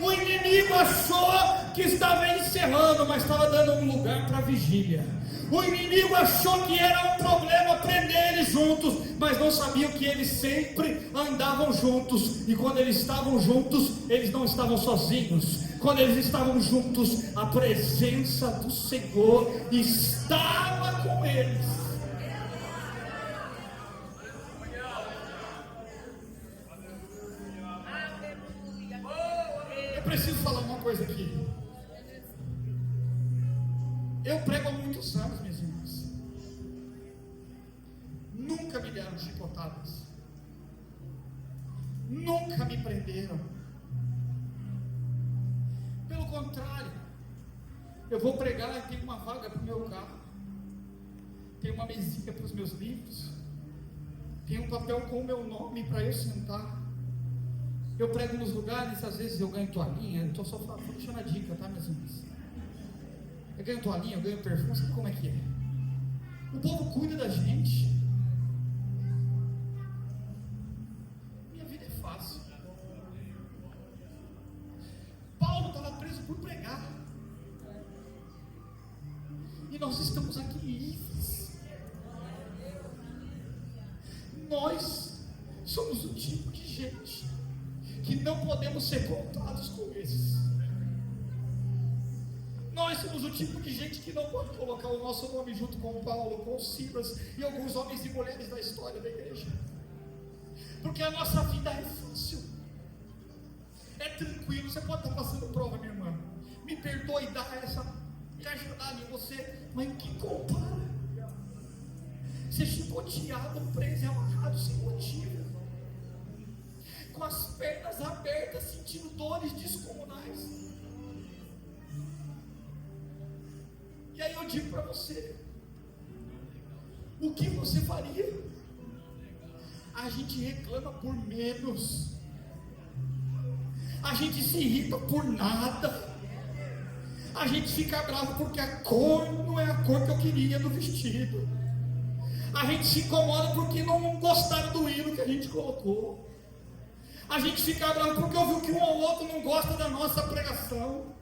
[SPEAKER 1] O inimigo achou que estava encerrando, mas estava dando um lugar para vigília. O inimigo achou que era um problema prender eles juntos, mas não sabiam que eles sempre andavam juntos. E quando eles estavam juntos, eles não estavam sozinhos. Quando eles estavam juntos, a presença do Senhor estava com eles. Eu preciso falar uma coisa aqui. Eu prego há muitos anos, minhas irmãs. Nunca me deram chicotadas. Nunca me prenderam. Pelo contrário, eu vou pregar e tem uma vaga para o meu carro. Tem uma mesinha para os meus livros. Tem um papel com o meu nome para eu sentar. Eu prego nos lugares, às vezes eu ganho toalhinha. Eu estou só deixando a dica, tá, minhas irmãs? Eu ganho toalhinha, eu ganho perfume, sabe como é que é? O povo cuida da gente. Minha vida é fácil. Paulo estava preso por pregar. E nós estamos aqui livres. Nós somos o tipo de gente que não podemos ser contados com esses. Nós somos o tipo de gente que não pode colocar o nosso nome junto com Paulo, com Silas e alguns homens e mulheres da história da igreja, porque a nossa vida é fácil, é tranquilo. Você pode estar passando prova, minha irmã, me perdoe dar essa cajadada em você, mas que compara? Ser chicoteado, preso e amarrado sem motivo, com as pernas abertas, sentindo dores descomunais. E aí eu digo para você, o que você faria? A gente reclama por menos, a gente se irrita por nada, a gente fica bravo porque a cor não é a cor que eu queria do vestido, a gente se incomoda porque não gostaram do hino que a gente colocou, a gente fica bravo porque ouviu que um ou outro não gosta da nossa pregação,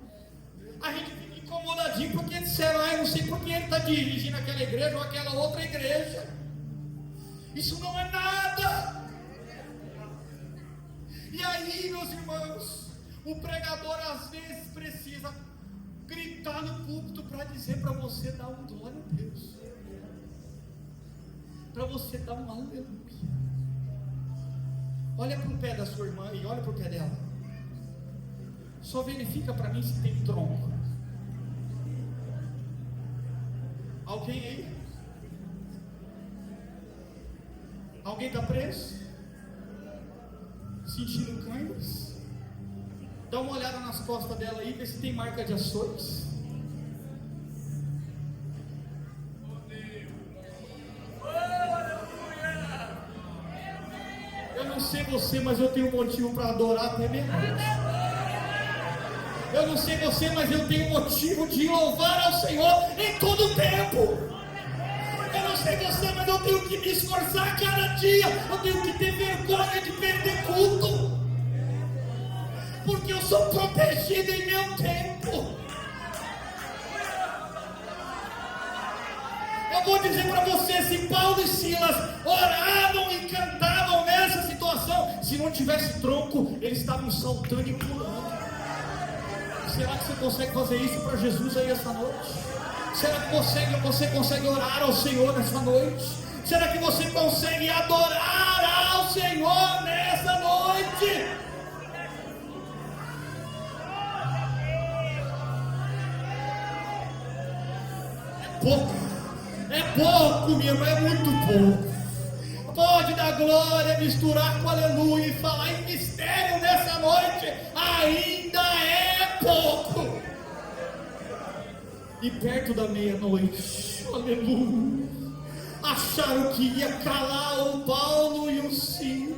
[SPEAKER 1] a gente fica incomodadinho porque disseram: eu não sei porque ele está dirigindo aquela igreja ou aquela outra igreja. Isso não é nada. E aí, meus irmãos, o pregador às vezes precisa gritar no púlpito para dizer para você dar um glória a Deus, para você dar um aleluia. Olha para o pé da sua irmã e olha para o pé dela. Só verifica para mim se tem tronco. Alguém aí? Alguém está preso? Sentindo câimbras? Dá uma olhada nas costas dela aí, vê se tem marca de açoites. Eu não sei você, mas eu tenho motivo para adorar até meia-noite. Eu não sei você, mas eu tenho motivo de louvar ao Senhor em todo o tempo. Eu não sei você, mas eu tenho que me esforçar cada dia. Eu tenho que ter vergonha de perder culto, porque eu sou protegido em meu tempo. Eu vou dizer para você, se Paulo e Silas oravam e cantavam nessa situação, se não tivesse tronco, eles estavam saltando e pulando. Será que você consegue fazer isso para Jesus aí essa noite? Será que você consegue orar ao Senhor nessa noite? Será que você consegue adorar ao Senhor nessa noite? É pouco, minha irmã, é muito pouco. Pode dar glória, misturar com aleluia e falar em mistério nessa noite, ainda é pouco. E perto da meia-noite, aleluia, acharam que ia calar o Paulo e o Silas.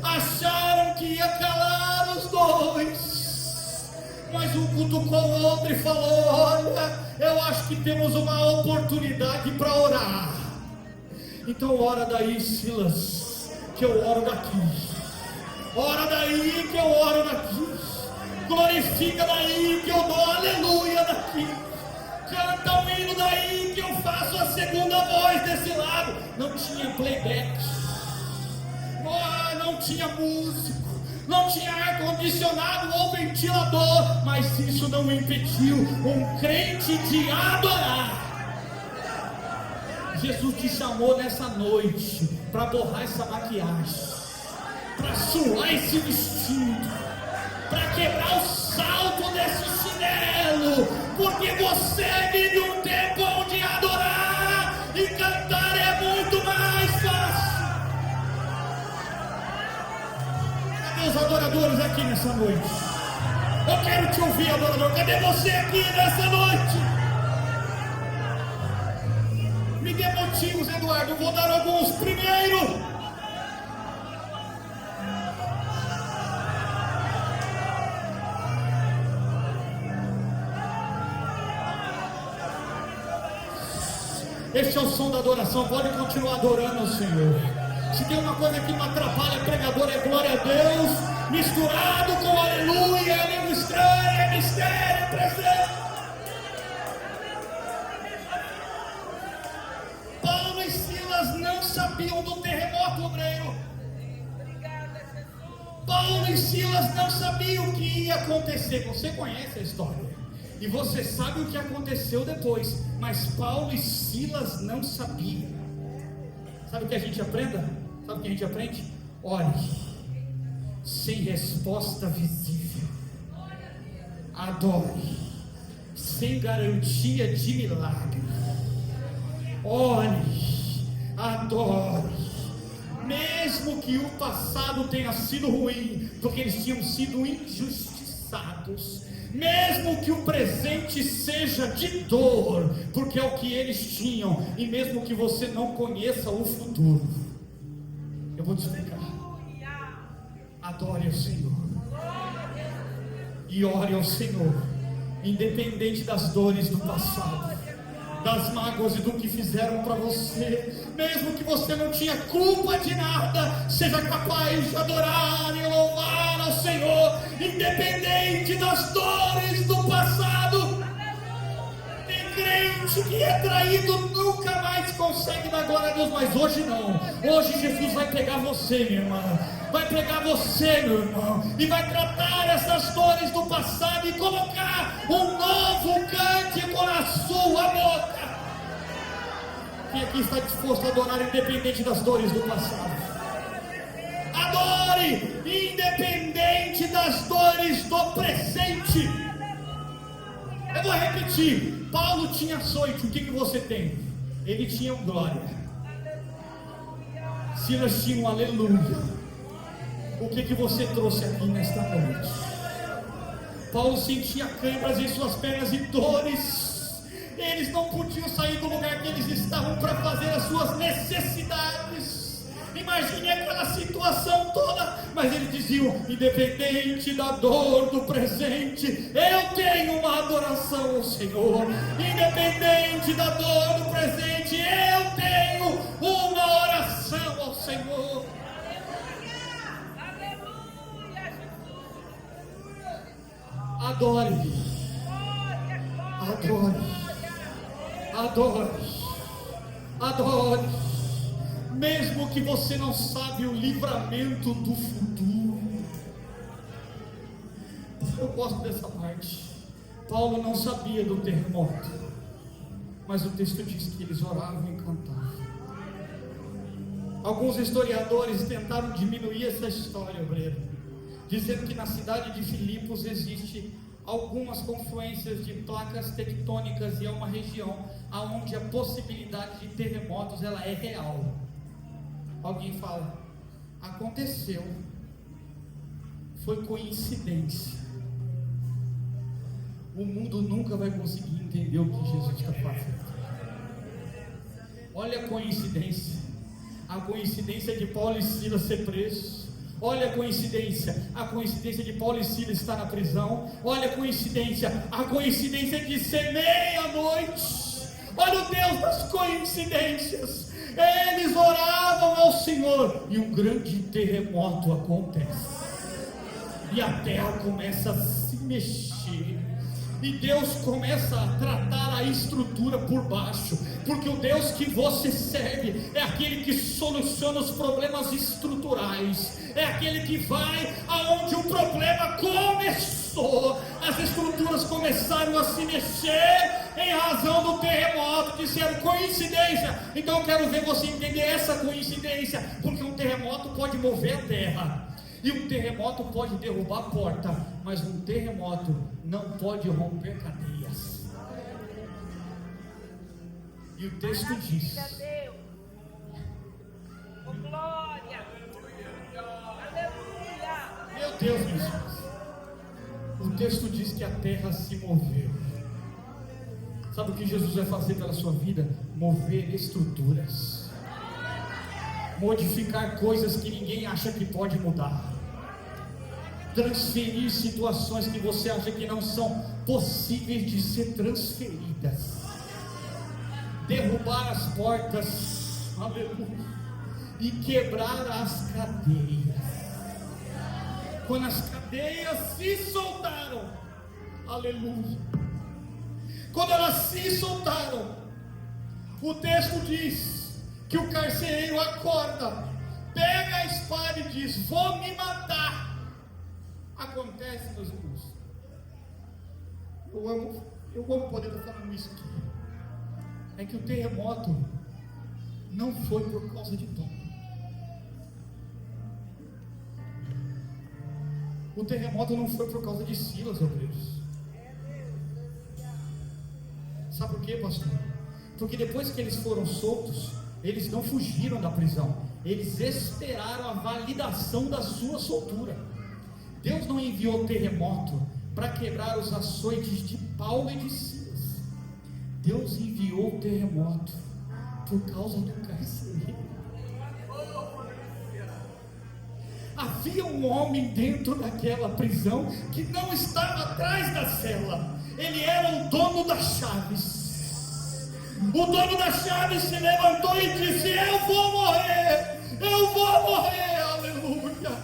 [SPEAKER 1] Acharam que ia calar os dois, mas um cutucou o outro e falou: olha, eu acho que temos uma oportunidade para orar. Então ora daí, Silas, que eu oro daqui. Ora daí, que eu oro daqui. Glorifica daí, que eu dou aleluia daqui. Canta um hino daí, que eu faço a segunda voz desse lado. Não tinha playback, não tinha músico, não tinha ar-condicionado ou ventilador, mas isso não impediu um crente de adorar. Jesus te chamou nessa noite para borrar essa maquiagem, para suar esse vestido, para quebrar o salto desse chinelo, porque você vive um tempo onde adorar e cantar é muito mais fácil. Cadê os adoradores aqui nessa noite? Eu quero te ouvir, adorador. Cadê você aqui nessa noite? Me dê motivos, Eduardo, eu vou dar alguns. Primeiro, este é o som da adoração. Pode continuar adorando o Senhor. Se tem uma coisa que não atrapalha pregador, é glória a Deus misturado com aleluia, é língua estranha, é mistério, é presente. Paulo e Silas não sabiam do terremoto obreiro. Paulo e Silas não sabiam o que ia acontecer. Você conhece a história e você sabe o que aconteceu depois, mas Paulo e Silas não sabiam. Sabe o que a gente aprenda? Sabe o que a gente aprende? Ore sem resposta visível. Adore sem garantia de milagre. Ore, adore, mesmo que o passado tenha sido ruim, porque eles tinham sido injustiçados, mesmo que o presente seja de dor, porque é o que eles tinham, e mesmo que você não conheça o futuro, eu vou te explicar. Adore ao Senhor e ore ao Senhor, independente das dores do passado, das mágoas e do que fizeram para você. Mesmo que você não tinha culpa de nada, seja capaz de adorar e louvar ao Senhor, independente das dores do passado. Tem crente que é traído, nunca mais consegue dar glória a Deus, mas hoje não. Hoje Jesus vai pegar você, minha irmã, vai pegar você, meu irmão, e vai tratar essas dores do passado e colocar um novo cântico na sua boca. Quem aqui está disposto a adorar independente das dores do passado? Adore independente das dores do presente. Eu vou repetir. Paulo tinha açoite, o que você tem? Ele tinha um glória. Silas tinha um aleluia. O que você trouxe aqui nesta noite? Paulo sentia câimbras em suas pernas e dores. Eles não podiam sair do lugar que eles estavam para fazer as suas necessidades. Imagine aquela situação toda, mas eles diziam: independente da dor do presente, eu tenho uma adoração ao Senhor. Independente da dor do presente, eu tenho uma oração ao Senhor. Adore, adore, adore, adore. Mesmo que você não sabe o livramento do futuro. Eu gosto dessa parte. Paulo não sabia do terremoto, mas o texto diz que eles oravam e cantavam. Alguns historiadores tentaram diminuir essa história, obreiro, dizendo que na cidade de Filipos existe algumas confluências de placas tectônicas e é uma região onde a possibilidade de terremotos ela é real. Alguém fala: aconteceu, foi coincidência. O mundo nunca vai conseguir entender o que Jesus está fazendo. Olha a coincidência de Paulo e Silas ser presos. Olha a coincidência de Paulo e Silas estar na prisão. Olha a coincidência de ser meia-noite. Olha o Deus das coincidências. Eles oravam ao Senhor e um grande terremoto acontece, e a terra começa a se mexer, e Deus começa a tratar a estrutura por baixo, porque o Deus que você serve é aquele que soluciona os problemas estruturais, é aquele que vai aonde o problema começou. As estruturas começaram a se mexer em razão do terremoto, disseram coincidência. Então eu quero ver você entender essa coincidência, porque um terremoto pode mover a terra, e um terremoto pode derrubar a porta, mas um terremoto não pode romper cadeias. E o texto diz:
[SPEAKER 2] glória, aleluia.
[SPEAKER 1] Meu Deus, meus irmãos, o texto diz que a terra se moveu. Sabe o que Jesus vai fazer pela sua vida? Mover estruturas, modificar coisas que ninguém acha que pode mudar, transferir situações que você acha que não são possíveis de ser transferidas, derrubar as portas, aleluia, e quebrar as cadeias. Quando as cadeias se soltaram, aleluia, quando elas se soltaram, o texto diz que o carcereiro acorda, pega a espada e diz: vou me matar. Acontece, meus irmãos, eu amo poder estar falando isso aqui, é que o terremoto não foi por causa de Tom. O terremoto não foi por causa de Silas, obreiros. Sabe por quê, pastor? Porque depois que eles foram soltos, eles não fugiram da prisão, eles esperaram a validação da sua soltura. Deus não enviou o terremoto para quebrar os açoites de Paulo e de Silas. Deus enviou o terremoto por causa do carcereiro. Havia um homem dentro daquela prisão que não estava atrás da cela. Ele era o dono das chaves. O dono das chaves se levantou e disse: eu vou morrer, aleluia.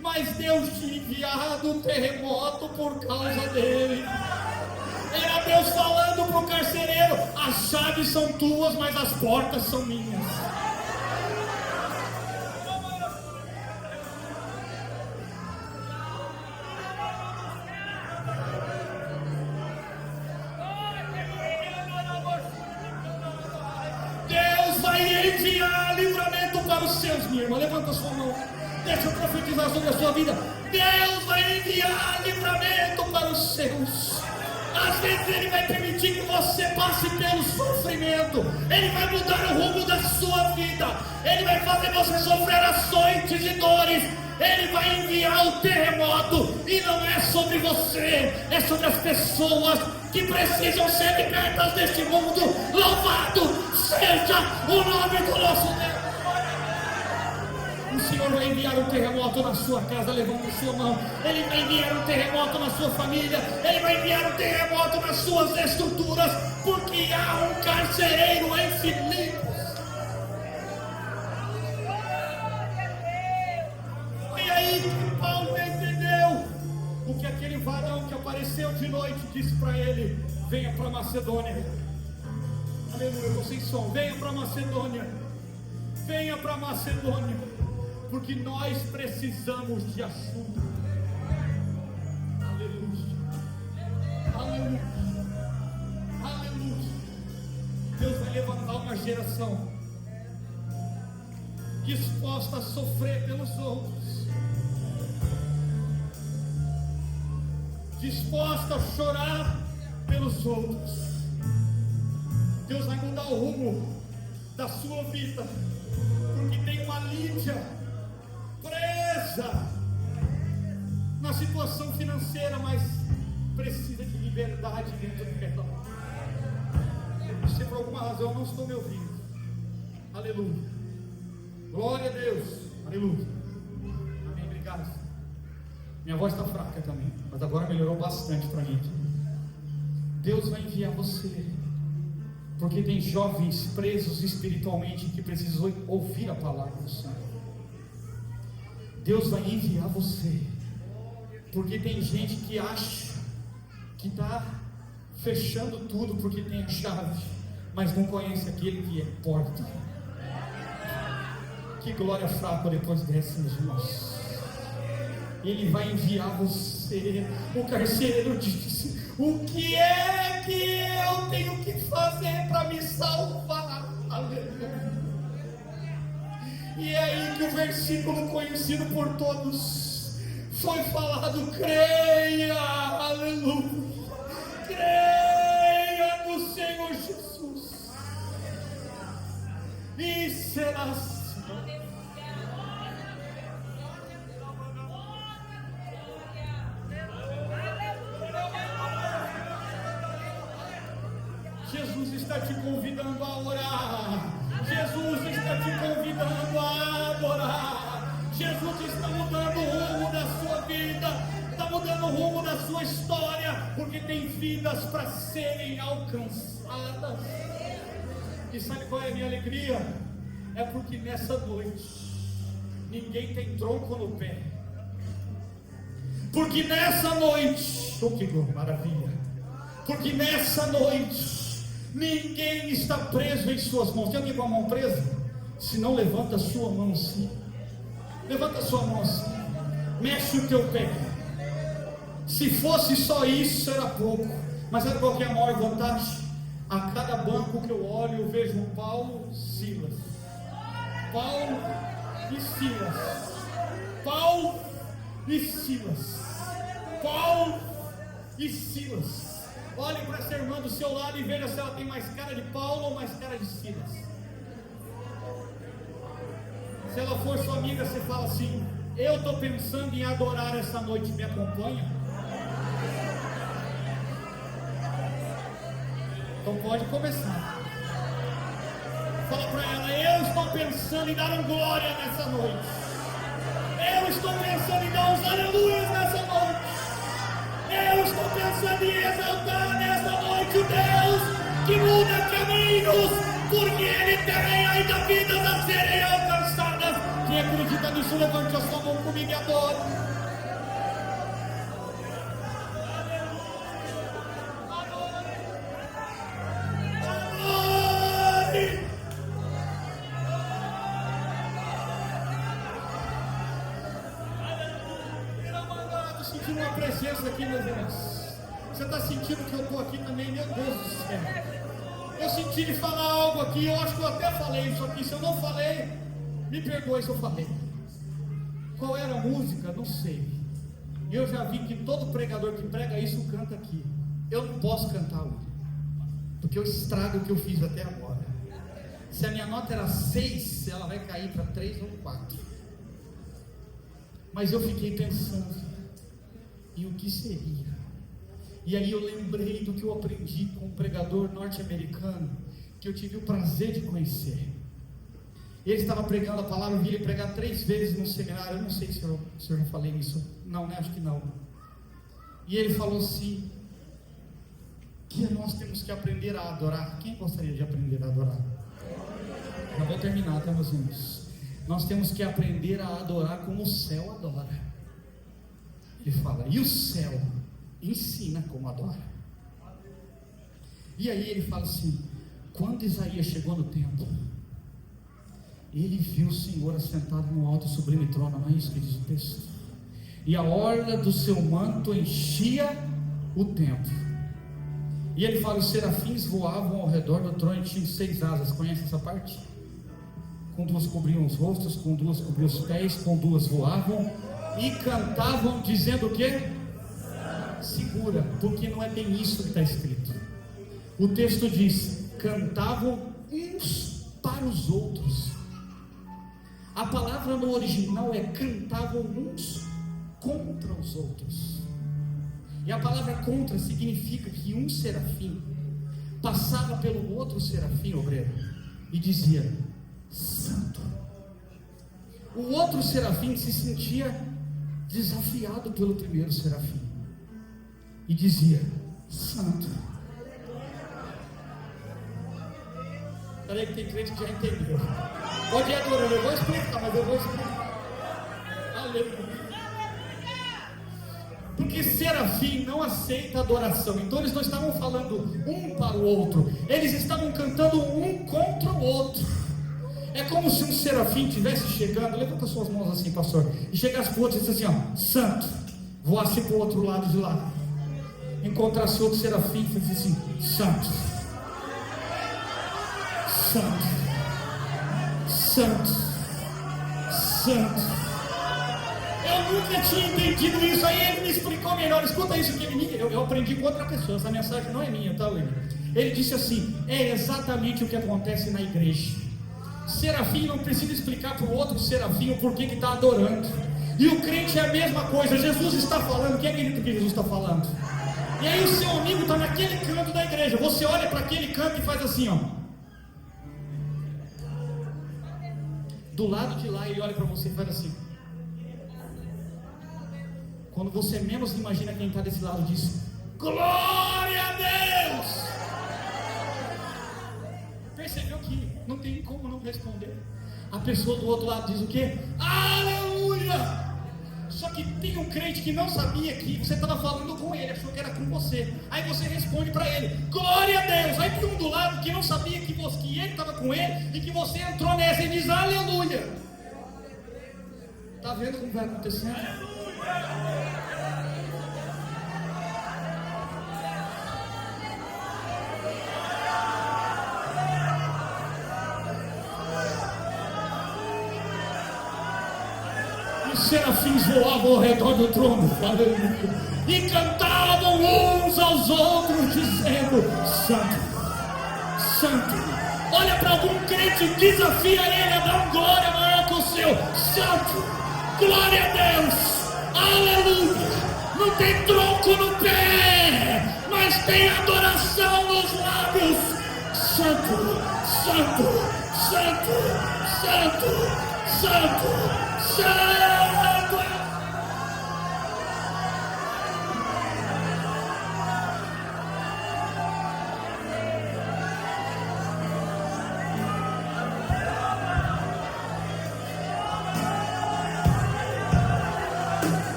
[SPEAKER 1] Mas Deus tinha enviado um terremoto por causa dele. Era Deus falando para o carcereiro: as chaves são tuas, mas as portas são minhas. Enviar livramento para os seus, minha irmã. Levanta a sua mão, deixa eu profetizar sobre a sua vida. Deus vai enviar livramento para os seus. Às vezes Ele vai permitir que você passe pelo sofrimento. Ele vai mudar o rumo da sua vida. Ele vai fazer você sofrer açoites e dores. Ele vai enviar o terremoto. E não é sobre você, é sobre as pessoas que precisam ser libertas deste mundo. Louvado seja o nome do nosso Deus. O Senhor vai enviar um terremoto na sua casa, levanta sua mão. Ele vai enviar um terremoto na sua família. Ele vai enviar um terremoto nas suas estruturas, porque há um carcereiro em Filipos. E aí que Paulo entendeu o que aquele varão que apareceu de noite disse para ele: venha para Macedônia. Aleluia, eu estou sem som. Venha para Macedônia. Venha para Macedônia, porque nós precisamos de ajuda. Aleluia, aleluia, aleluia. Deus vai levantar uma geração disposta a sofrer pelos outros, disposta a chorar pelos outros. Deus vai mudar o rumo da sua vida, porque tem uma Lídia presa na situação financeira, mas precisa de liberdade dentro dela. Se por alguma razão não estou me ouvindo, aleluia, glória a Deus, aleluia, amém, obrigado. Minha voz está fraca também, mas agora melhorou bastante para mim. Deus vai enviar você, porque tem jovens presos espiritualmente que precisam ouvir a palavra do Senhor. Deus vai enviar você, porque tem gente que acha que está fechando tudo porque tem a chave, mas não conhece aquele que é porta. Que glória fraca depois dessa, meus irmãos. Ele vai enviar você. O carcereiro disse: o que é que eu tenho que fazer para me salvar? Aleluia. E é aí que o versículo conhecido por todos foi falado: creia, aleluia, creia no Senhor Jesus e será salvo. Jesus está te convidando a orar. Jesus está te convidando a adorar. Jesus está mudando o rumo da sua vida, está mudando o rumo da sua história, porque tem vidas para serem alcançadas. E sabe qual é a minha alegria? É porque nessa noite ninguém tem tronco no pé. Porque nessa noite, oh que maravilha! Porque nessa noite ninguém está preso em suas mãos. Tem alguém com a mão presa? Se não, levanta a sua mão assim. Levanta a sua mão assim. Mexe o teu pé. Se fosse só isso, era pouco. Mas sabe qual que é a maior vantagem? A cada banco que eu olho, eu vejo Paulo, Silas. Paulo e Silas. Paulo e Silas. Paulo e Silas. Olhe para essa irmã do seu lado e veja se ela tem mais cara de Paulo ou mais cara de Silas. Se ela for sua amiga, você fala assim: eu estou pensando em adorar essa noite, me acompanha? Então pode começar. Fala para ela: eu estou pensando em dar um glória nessa noite. Eu estou pensando em dar uns aleluias nessa noite. Eu estou pensando em exaltar nessa noite o Deus que muda caminhos, porque Ele tem ainda vidas a serem alcançadas. Quem acredita nisso, levante a sua mão comigo e adore. Sentindo uma presença aqui, meus irmãos. Você está sentindo que eu estou aqui também? Meu Deus do céu. Eu senti de falar algo aqui. Eu acho que eu até falei isso aqui. Se eu não falei, me perdoe se eu falei. Qual era a música? Não sei. Eu já vi que todo pregador que prega isso canta aqui. eu não posso cantar hoje, porque eu estrago o que eu fiz até agora. Se a minha nota era 6, ela vai cair para 3 ou 4. Mas eu fiquei pensando em o que seria. E aí eu lembrei do que eu aprendi com um pregador norte-americano, que eu tive o prazer de conhecer. Ele estava pregando a palavra, eu vi ele pregar 3 vezes no seminário. Eu não sei se eu já falei isso. Não, né? Acho que não. E ele falou assim, que nós temos que aprender a adorar. Quem gostaria de aprender a adorar? Já vou terminar, tá, meus irmãos? Nós temos que aprender a adorar como o céu adora. Ele fala, e o céu ensina como adora. E aí ele fala assim, quando Isaías chegou no templo, ele viu o Senhor assentado no alto e sublime trono. Não é isso que diz o texto? E a orla do seu manto enchia o templo. E ele fala, os serafins voavam ao redor do trono e tinham 6 asas. Conhece essa parte? Com 2 cobriam os rostos, com 2 cobriam os pés, com 2 voavam e cantavam dizendo o quê? Segura, porque não é bem isso que está escrito. O texto diz, cantavam uns para os outros. A palavra no original é cantavam uns contra os outros. E a palavra contra significa que um serafim passava pelo outro serafim, obreiro, e dizia, santo. O outro serafim se sentia desafiado pelo primeiro serafim e dizia, santo. Peraí que tem crente que já entendeu. Pode ir adorando, eu vou explicar, mas eu vou explicar. Aleluia. Porque serafim não aceita adoração. Então eles não estavam falando um para o outro, eles estavam cantando um contra o outro. É como se um serafim estivesse chegando, levanta as suas mãos assim, pastor, e chegasse para o outro e disse assim, ó, santo, voasse para o outro lado de lá, encontrasse outro serafim e disse assim, santo, santo, santo, santo. Eu nunca tinha entendido isso. Aí ele me explicou melhor. Escuta isso que eu aprendi com outra pessoa. Essa mensagem não é minha, tá, William? Ele disse assim, é exatamente o que acontece na igreja. Serafim não precisa explicar para o outro serafim o porquê que está adorando. E o crente é a mesma coisa. Jesus está falando, quem acredita que Jesus está falando? E aí o seu amigo está naquele canto da igreja. Você olha para aquele canto e faz assim, ó. Do lado de lá ele olha para você e faz assim. Quando você menos imagina, quem está desse lado diz, glória a Deus! Percebeu que não tem como não responder? A pessoa do outro lado diz o quê? Aleluia! Só que tem um crente que não sabia que você estava falando com ele, achou que era com você. Aí você responde para ele, glória a Deus! Aí tem um do lado que não sabia que ele estava com ele e que você entrou nessa e diz aleluia! Está vendo como vai acontecendo? Os serafins voavam ao redor do trono, e cantavam uns aos outros, dizendo, santo, santo. Olha para algum crente, desafia ele a dar um glória maior que o seu, santo. Glória a Deus, aleluia. Não tem tronco no pé, mas tem adoração nos lábios. Santo, santo, santo, santo, santo, santo.